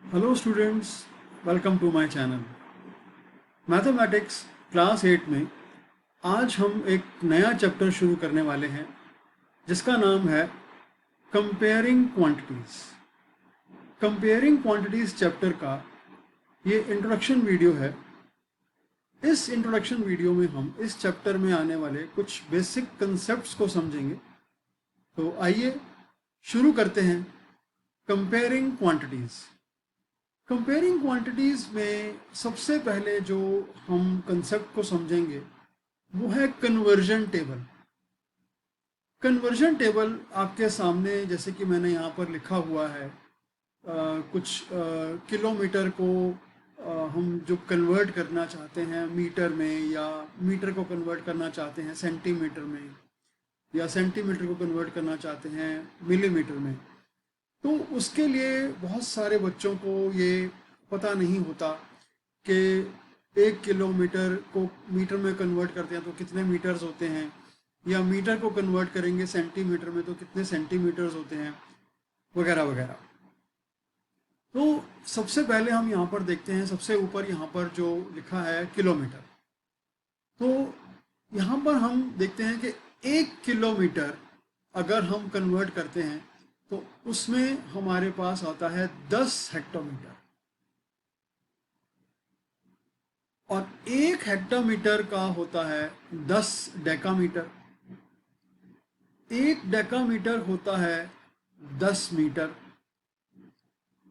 Hello students, welcome to my channel mathematics class 8 में। आज हम एक नया चैप्टर शुरू करने वाले हैं जिसका नाम है comparing quantities. Comparing quantities chapter का ये इंट्रोडक्शन वीडियो है। इस इंट्रोडक्शन वीडियो में हम इस चैप्टर में आने वाले कुछ बेसिक कंसेप्ट्स को समझेंगे। तो आइए शुरू करते हैं कंपेयरिंग क्वांटिटीज। कंपेयरिंग क्वांटिटीज में सबसे पहले जो हम कंसेप्ट को समझेंगे वो है कन्वर्जन टेबल। कन्वर्जन टेबल आपके सामने, जैसे कि मैंने यहाँ पर लिखा हुआ है, कुछ किलोमीटर को हम जो कन्वर्ट करना चाहते हैं मीटर में, या मीटर को कन्वर्ट करना चाहते हैं सेंटीमीटर में, या सेंटीमीटर को कन्वर्ट करना चाहते हैं मिलीमीटर में। तो उसके लिए बहुत सारे बच्चों को ये पता नहीं होता कि 1 किलोमीटर को मीटर में कन्वर्ट करते हैं तो कितने मीटर्स होते हैं, या मीटर को कन्वर्ट करेंगे सेंटीमीटर में तो कितने सेंटीमीटर्स होते हैं, वगैरह वगैरह। तो सबसे पहले हम यहाँ पर देखते हैं, सबसे ऊपर यहाँ पर जो लिखा है किलोमीटर। तो यहाँ पर हम देखते हैं कि 1 किलोमीटर अगर हम कन्वर्ट करते हैं तो उसमें हमारे पास आता है 10 हेक्टोमीटर, और 1 हेक्टोमीटर का होता है 10 डेकामीटर। 1 डेकामीटर होता है 10 मीटर,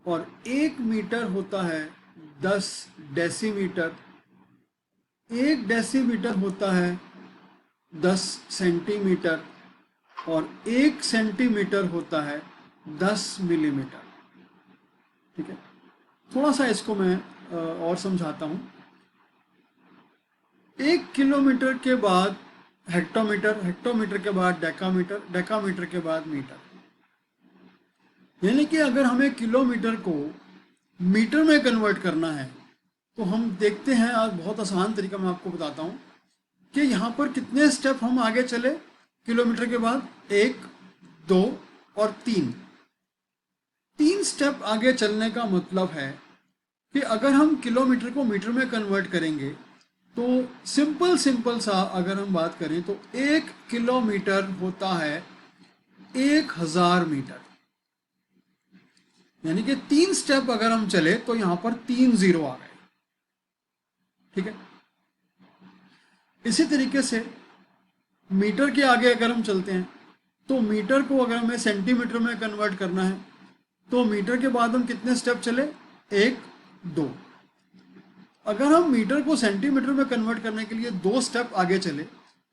और 1 मीटर होता है 10 डेसीमीटर। 1 डेसीमीटर होता है 10 सेंटीमीटर, और 1 सेंटीमीटर होता है 10 मिलीमीटर। ठीक है, थोड़ा सा इसको मैं और समझाता हूँ। 1 किलोमीटर के बाद हेक्टोमीटर, हेक्टोमीटर के बाद डेकामीटर, डेकामीटर के बाद मीटर। यानी कि अगर हमें किलोमीटर को मीटर में कन्वर्ट करना है तो हम देखते हैं, आज बहुत आसान तरीका मैं आपको बताता हूँ कि यहाँ पर कितने स्टेप हम आगे चले। किलोमीटर के बाद 1, 2 और 3 स्टेप आगे चलने का मतलब है कि अगर हम किलोमीटर को मीटर में कन्वर्ट करेंगे तो सिंपल सा अगर हम बात करें तो 1 किलोमीटर होता है 1000 मीटर। यानी कि 3 स्टेप अगर हम चले तो यहां पर 3 जीरो आ गए। ठीक है, इसी तरीके से मीटर के आगे अगर हम चलते हैं तो मीटर को अगर हमें सेंटीमीटर में कन्वर्ट करना है तो मीटर के बाद हम कितने स्टेप चले, 1, 2। अगर हम मीटर को सेंटीमीटर में कन्वर्ट करने के लिए 2 स्टेप आगे चले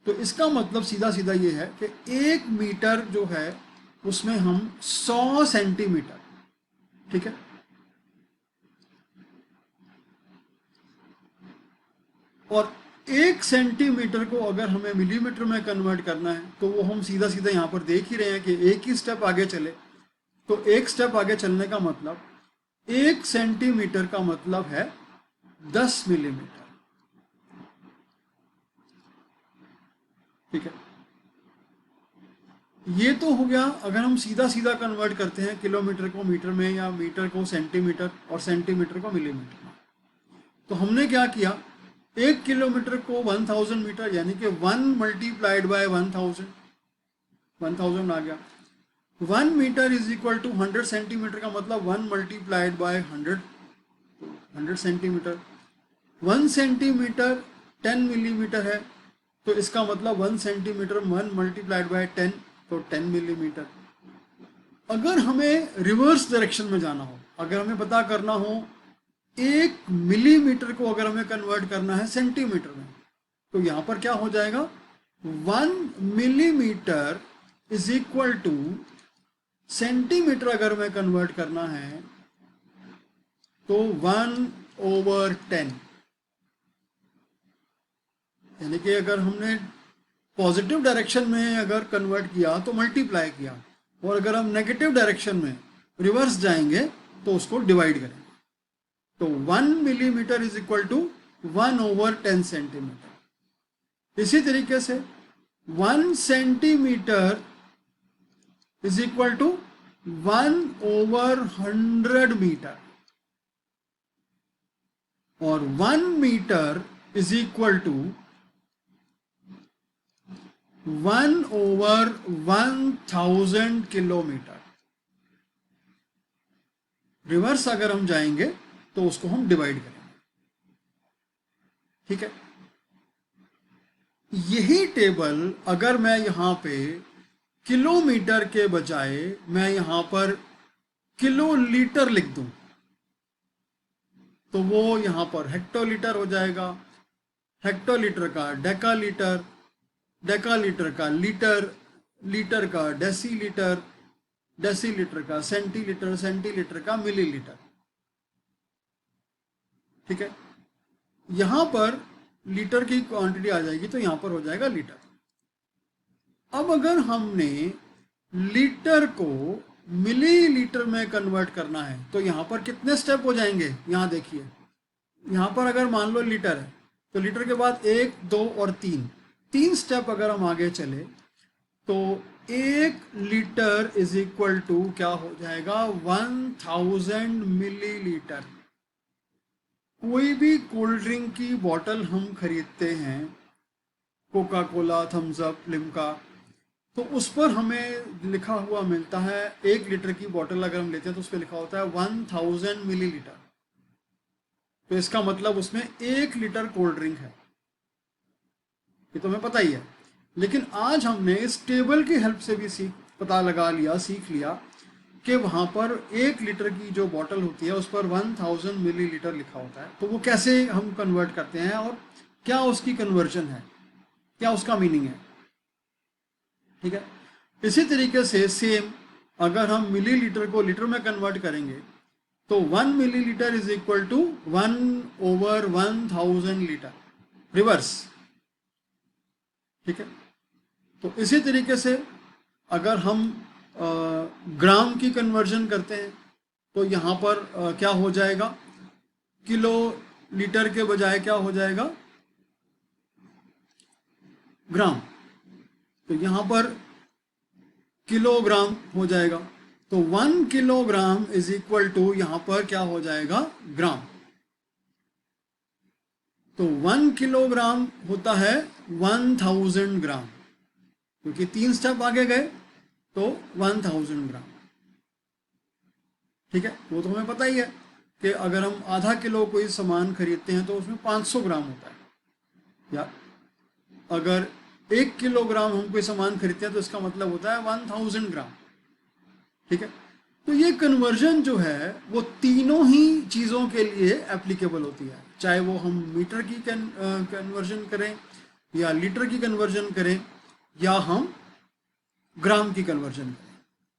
तो इसका मतलब सीधा सीधा ये है कि 1 मीटर जो है उसमें हम 100 सेंटीमीटर, ठीक है, और 1 सेंटीमीटर को अगर हमें मिलीमीटर में कन्वर्ट करना है तो वो हम सीधा सीधा यहाँ पर देख ही रहे हैं कि एक ही स्टेप आगे चले। तो 1 स्टेप आगे चलने का मतलब 1 सेंटीमीटर का मतलब है 10 मिलीमीटर। ठीक है, ये तो हो गया अगर हम सीधा सीधा कन्वर्ट करते हैं किलोमीटर को मीटर में, या मीटर को सेंटीमीटर और सेंटीमीटर को मिलीमीटर में। तो हमने क्या किया, 1 किलोमीटर को 1000 मीटर यानी कि 1 मल्टीप्लाइड बाय 1000, 1000 आ गया। 1 metre is equal to 100 centimetre का मतलब 1 multiplied by 100, 100 centimetre. 1 centimetre 10 millimetre है तो इसका मतलब 1 सेंटीमीटर 1 मल्टीप्लाइड बाय 10 तो 10 मिलीमीटर। अगर हमें रिवर्स डायरेक्शन में जाना हो, अगर हमें पता करना हो 1 मिलीमीटर को अगर हमें कन्वर्ट करना है सेंटीमीटर में, तो यहां पर क्या हो जाएगा, 1 millimetre is equal two centimetre अगर हमें कन्वर्ट करना है तो 1/10। यानी कि अगर हमने पॉजिटिव डायरेक्शन में अगर कन्वर्ट किया तो मल्टीप्लाई किया, और अगर हम नेगेटिव डायरेक्शन में रिवर्स जाएंगे तो उसको डिवाइड करेंगे। तो 1 millimetre is equal to 1/10 centimetre. इसी तरीके से 1 centimetre is equal to 1/100 metre. और 1 metre is equal to 1/1000 kilometre. Reverse अगर हम जाएंगे तो उसको हम डिवाइड करेंगे। ठीक है, यही टेबल अगर मैं यहां पे किलोमीटर के बजाय मैं यहां पर किलोलीटर लिख दूं तो वो यहां पर हेक्टोलीटर हो जाएगा, हेक्टोलीटर का डेकालीटर, डेकालीटर का लीटर, लीटर का डेसीलीटर, डेसीलीटर का सेंटीलीटर, सेंटीलीटर का मिलीलीटर। ठीक है, यहां पर लीटर की क्वांटिटी आ जाएगी तो यहां पर हो जाएगा लीटर। अब अगर हमने लीटर को मिलीलीटर में कन्वर्ट करना है तो यहां पर कितने स्टेप हो जाएंगे? यहां देखिए, यहां पर अगर मान लो लीटर है तो लीटर के बाद 1, 2 और 3 स्टेप अगर हम आगे चले तो 1 लीटर इज इक्वल टू क्या हो जाएगा? 1000 मिलीलीटर। कोई भी कोल्ड ड्रिंक की बोतल हम खरीदते हैं, Coca Cola, Thums Up, Limca, तो उस पर हमें लिखा हुआ मिलता है 1 लीटर की बोतल अगर हम लेते हैं तो उस पर लिखा होता है 1000 मिलीलीटर। तो इसका मतलब उसमें 1 लीटर कोल्ड ड्रिंक है, ये तो हमें पता ही है। लेकिन आज हमने इस टेबल की हेल्प से भी सीख लिया कि वहां पर 1 लीटर की जो बोतल होती है उस पर 1000 मिलीलीटर लिखा होता है। तो वो कैसे हम कन्वर्ट करते हैं और क्या उसकी कन्वर्जन है, क्या उसका मीनिंग है। ठीक है, इसी तरीके से सेम अगर हम मिलीलीटर को लीटर में कन्वर्ट करेंगे तो 1 millilitre is equal to 1/1000 litre, reverse. ठीक है, तो इसी तरीके से अगर हम ग्राम की कन्वर्जन करते हैं तो यहाँ पर क्या हो जाएगा? किलो लीटर के बजाय क्या हो जाएगा? ग्राम। तो यहाँ पर किलोग्राम हो जाएगा, तो 1 किलोग्राम इज इक्वल टू यहाँ पर क्या हो जाएगा? ग्राम। तो 1 किलोग्राम होता है 1000 ग्राम, क्योंकि 3 स्टेप आगे गए तो 1000 ग्राम। ठीक है, वो तो हमें पता ही है कि अगर हम आधा किलो कोई सामान खरीदते हैं तो उसमें 500 ग्राम होता है, या अगर 1 किलोग्राम हम कोई सामान खरीदते हैं तो इसका मतलब होता है 1000 ग्राम। ठीक है, तो ये कन्वर्जन जो है वो तीनों ही चीज़ों के लिए एप्लीकेबल होती है, चाहे वो हम मीटर की कन्वर्जन करें या लीटर की कन्वर्जन करें या हम ग्राम की कन्वर्जन करें,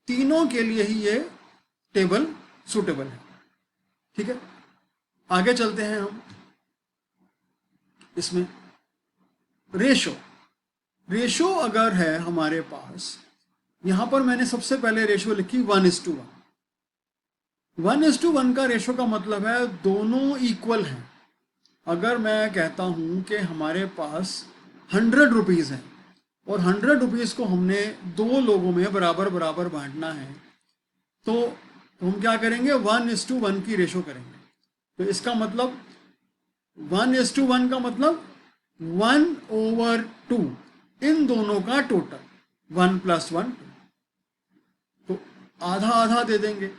तीनों के लिए ही ये टेबल सूटेबल है। ठीक है, आगे चलते हैं हम इसमें। रेशो अगर है हमारे पास, यहां पर मैंने सबसे पहले रेशो लिखी 1:1। 1:1 का रेशो का मतलब है दोनों इक्वल हैं। अगर मैं कहता हूं कि हमारे पास 100 रुपीज़ हैं और 100 रुपीज़ को हमने 2 लोगों में बराबर बराबर बांटना है तो हम क्या करेंगे? 1:1 की रेशो करेंगे। तो इसका मतलब 1:1 का मतलब 1/2 इन दोनों का टोटल, 1 + 1 2। तो आधा आधा दे देंगे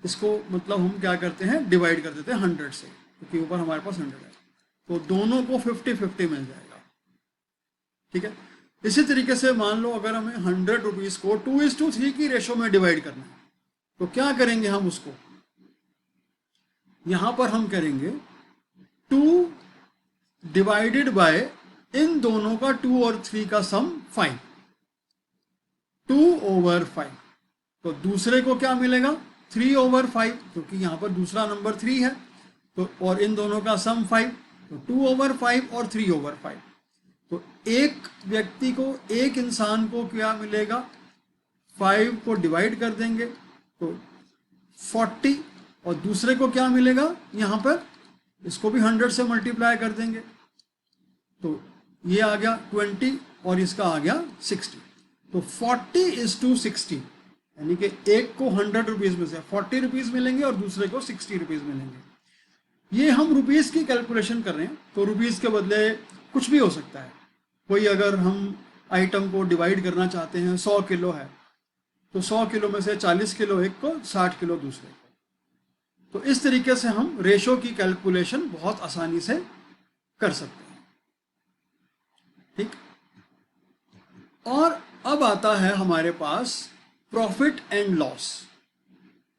इसको, मतलब हम क्या करते हैं? डिवाइड कर देते हैं 100 से, क्योंकि ऊपर हमारे पास 100 है, तो दोनों को 50-50 मिल जाएगा। ठीक है, इसी तरीके से मान लो अगर हमें 100 रुपीज़ को 2:3 की रेशो में डिवाइड करना है तो क्या करेंगे हम उसको? यहां पर हम करेंगे 2 डिवाइडेड बाय इन दोनों का 2 और 3 का सम 5, 2/5। तो दूसरे को क्या मिलेगा? 3/5, क्योंकि यहां पर दूसरा नंबर 3 है, तो और इन दोनों का सम 5, तो 2/5 और 3/5। तो एक व्यक्ति को, एक इंसान को क्या मिलेगा? 5 को डिवाइड कर देंगे तो 40, और दूसरे को क्या मिलेगा? यहाँ पर इसको भी 100 से मल्टीप्लाई कर देंगे तो ये आ गया 20 और इसका आ गया 60। तो 40:60, यानी कि एक को 100 रुपीज़ में से 40 रुपीज़ मिलेंगे और दूसरे को 60 रुपीज़ मिलेंगे। ये हम रुपीस की कैलकुलेशन कर रहे हैं, तो रुपीस के बदले कुछ भी हो सकता है। कोई अगर हम आइटम को डिवाइड करना चाहते हैं, 100 किलो है तो 100 किलो में से 40 किलो एक को, 60 किलो दूसरे को। तो इस तरीके से हम रेशो की कैलकुलेशन बहुत आसानी से कर सकते हैं। ठीक। और अब आता है हमारे पास profit and loss.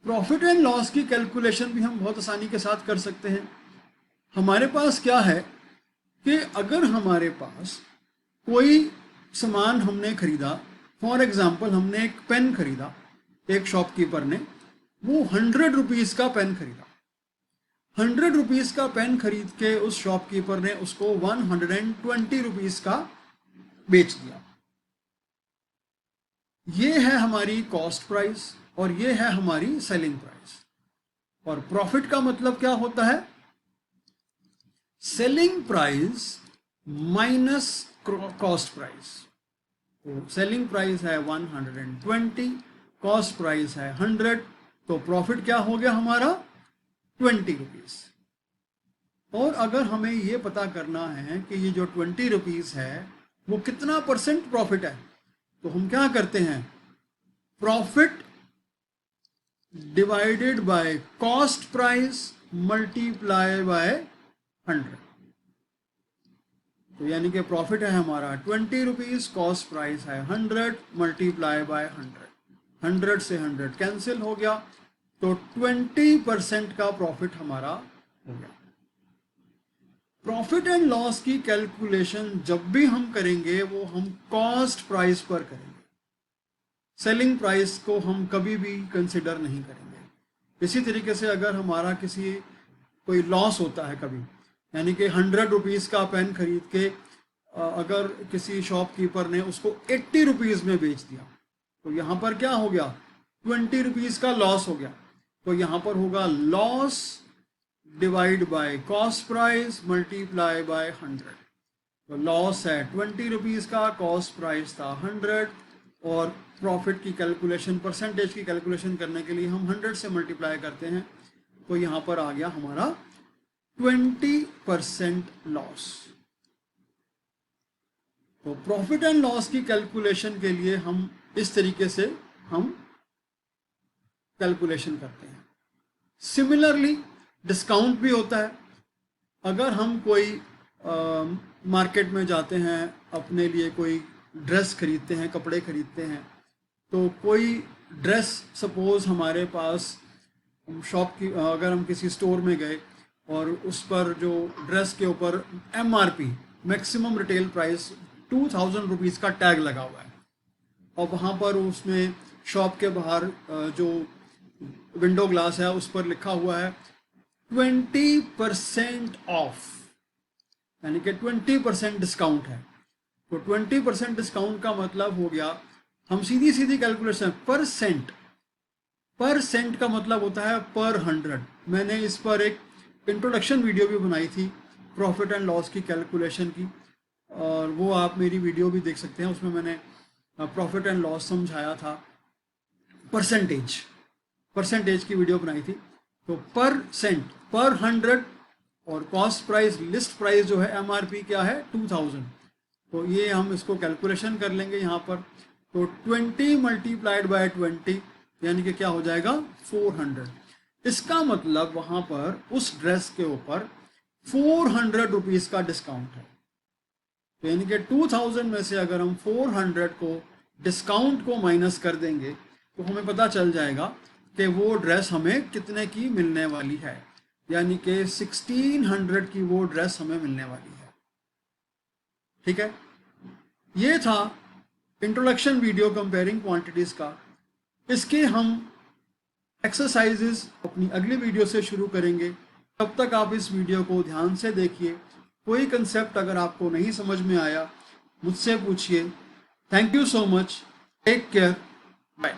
Profit and loss की कैलकुलेशन भी हम बहुत आसानी के साथ कर सकते हैं। हमारे पास क्या है कि अगर हमारे पास कोई सामान हमने खरीदा, फॉर एग्जाम्पल हमने एक पेन खरीदा, एक शॉपकीपर ने वो 100 रुपीज़ का पेन खरीदा। 100 रुपीज़ का पेन खरीद के उस शॉपकीपर ने उसको 120 रुपीज़ का बेच दिया। ये है हमारी कॉस्ट प्राइस और ये है हमारी सेलिंग प्राइस। और प्रॉफिट का मतलब क्या होता है? Selling price minus cost price. तो सेलिंग प्राइस है 120, कॉस्ट प्राइस है 100, तो प्रॉफिट क्या हो गया हमारा? 20 रुपीज़। और अगर हमें ये पता करना है कि ये जो 20 रुपीज़ है वो कितना परसेंट प्रॉफिट है, तो हम क्या करते हैं? Profit divided by cost price multiply by 100। तो यानी कि प्रॉफिट है हमारा 20 रुपीज़, कॉस्ट प्राइस है 100, मल्टीप्लाई बाय 100। 100 से 100 कैंसिल हो गया, तो 20% का प्रॉफिट हमारा हो गया। प्रॉफिट एंड लॉस की कैलकुलेशन जब भी हम करेंगे वो हम कॉस्ट प्राइस पर करेंगे। सेलिंग प्राइस को हम कभी भी कंसिडर नहीं करेंगे। इसी तरीके से अगर हमारा कोई लॉस होता है कभी, यानी कि 100 रुपीज़ का पेन खरीद के अगर किसी शॉपकीपर ने उसको 80 रुपीज़ में बेच दिया, तो यहाँ पर क्या हो गया? 20 रुपीज़ का लॉस हो गया। तो यहाँ पर होगा loss divide by cost price multiply by 100। तो लॉस है 20 रुपीज़ का, कॉस्ट प्राइस था 100, और प्रॉफिट की कैलकुलेशन, परसेंटेज की कैलकुलेशन करने के लिए हम 100 से मल्टीप्लाई करते हैं, तो यहाँ पर आ गया हमारा 20% लॉस। तो प्रॉफिट एंड लॉस की कैलकुलेशन के लिए हम इस तरीके से हम कैलकुलेशन करते हैं। सिमिलरली डिस्काउंट भी होता है। अगर हम कोई मार्केट में जाते हैं, अपने लिए कोई ड्रेस खरीदते हैं, कपड़े खरीदते हैं, तो कोई ड्रेस सपोज हमारे पास अगर हम किसी स्टोर में गए और उस पर जो ड्रेस के ऊपर MRP maximum retail price 2000 rupees का टैग लगा हुआ है, और वहाँ पर उसमें शॉप के बाहर जो विंडो ग्लास है उस पर लिखा हुआ है 20% ऑफ, यानी कि 20% डिस्काउंट है। तो 20% डिस्काउंट का मतलब हो गया, हम सीधी सीधी कैलकुलेशन, पर सेंट का मतलब होता है पर 100। मैंने इस पर एक इंट्रोडक्शन वीडियो भी बनाई थी प्रॉफिट एंड लॉस की कैलकुलेशन की, और वो आप मेरी वीडियो भी देख सकते हैं। उसमें मैंने प्रॉफिट एंड लॉस समझाया था, परसेंटेज की वीडियो बनाई थी। तो पर सेंट पर 100, और कॉस्ट प्राइस, लिस्ट प्राइस जो है MRP क्या है 2000। तो ये हम इसको कैलकुलेशन कर लेंगे यहाँ पर। तो 20 मल्टीप्लाइड बाय 20 यानी कि क्या हो जाएगा 400। इसका मतलब वहाँ पर उस ड्रेस के ऊपर 400 रुपीज़ का डिस्काउंट है। तो यानी कि 2000 में से अगर हम 400 को डिस्काउंट को माइनस कर देंगे तो हमें पता चल जाएगा कि वो ड्रेस हमें कितने की मिलने वाली है, यानी कि 1600 की वो ड्रेस हमें मिलने वाली है। ठीक है, ये था इंट्रोडक्शन वीडियो कंपेयरिंग क्वांटिटीज़ का। इसके हम एक्सरसाइजेस अपनी अगली वीडियो से शुरू करेंगे। तब तक आप इस वीडियो को ध्यान से देखिए। कोई कंसेप्ट अगर आपको नहीं समझ में आया मुझसे पूछिए। Thank you so much, take care, bye.